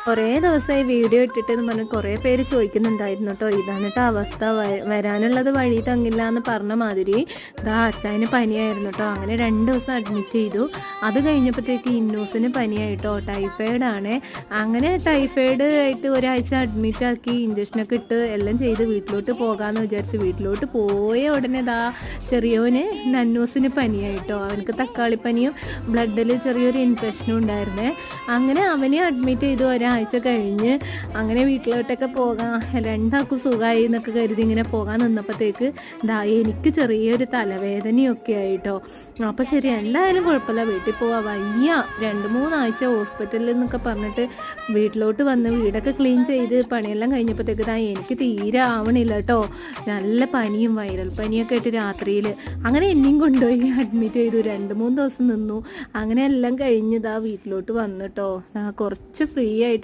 കുറേ ദിവസമായി വീഡിയോ ഇട്ടിട്ടെന്ന് പറഞ്ഞ് കുറേ പേര് ചോദിക്കുന്നുണ്ടായിരുന്നു കേട്ടോ. ഇതാണ് കേട്ടോ അവസ്ഥ. വരാനുള്ളത് വഴി തങ്ങില്ല എന്ന് പറഞ്ഞ മാതിരി അച്ചായന് പനിയായിരുന്നു കേട്ടോ. അങ്ങനെ 2 ദിവസം അഡ്മിറ്റ് ചെയ്തു. അത് കഴിഞ്ഞപ്പോഴത്തേക്ക് ഇന്നൂസിന് പനിയായിട്ടോ, ടൈഫോയിഡാണ്. അങ്ങനെ ടൈഫോയിഡ് ആയിട്ട് ഒരാഴ്ച അഡ്മിറ്റ് ആക്കി, ഇഞ്ചക്ഷനൊക്കെ ഇട്ട് എല്ലാം ചെയ്ത് വീട്ടിലോട്ട് പോകാമെന്ന് വിചാരിച്ച് വീട്ടിലോട്ട് പോയ ഉടനെ ചെറിയോന് നന്നൂസിന് പനിയായിട്ടോ. അവനക്ക് തക്കാളിപ്പനിയും ബ്ലഡിൽ ചെറിയൊരു ഇൻഫെക്ഷനും ഉണ്ടായിരുന്നേ. അങ്ങനെ അവനെ അഡ്മിറ്റ് ചെയ്തു. ഒരാഴ്ച കഴിഞ്ഞ് അങ്ങനെ വീട്ടിലോട്ടൊക്കെ പോകാം, രണ്ടാൾക്കും സുഖമായി എന്നൊക്കെ കരുതി ഇങ്ങനെ പോകാൻ നിന്നപ്പോഴത്തേക്ക് എനിക്ക് ചെറിയൊരു തലവേദനയൊക്കെ ആയിട്ടോ. അപ്പോൾ ശരി, എന്തായാലും കുഴപ്പമില്ല, വീട്ടിൽ പോവാം, വയ്യ 2-3 ആഴ്ച ഹോസ്പിറ്റലിൽ എന്നൊക്കെ പറഞ്ഞിട്ട് വീട്ടിലോട്ട് വന്ന് വീടൊക്കെ ക്ലീൻ ചെയ്ത് പണിയെല്ലാം കഴിഞ്ഞപ്പോഴത്തേക്ക് എനിക്ക് തീരെ ആവണില്ല കേട്ടോ. നല്ല പനിയും വൈറൽ പനിയൊക്കെ ആയിട്ട് രാത്രിയിൽ അങ്ങനെ എന്നെയും കൊണ്ടുപോയി അഡ്മിറ്റ് ചെയ്തു. 2-3 ദിവസം നിന്നു. അങ്ങനെ എല്ലാം കഴിഞ്ഞ് വീട്ടിലോട്ട് വന്നിട്ടോ. കുറച്ച് ഫ്രീ ആയിട്ട്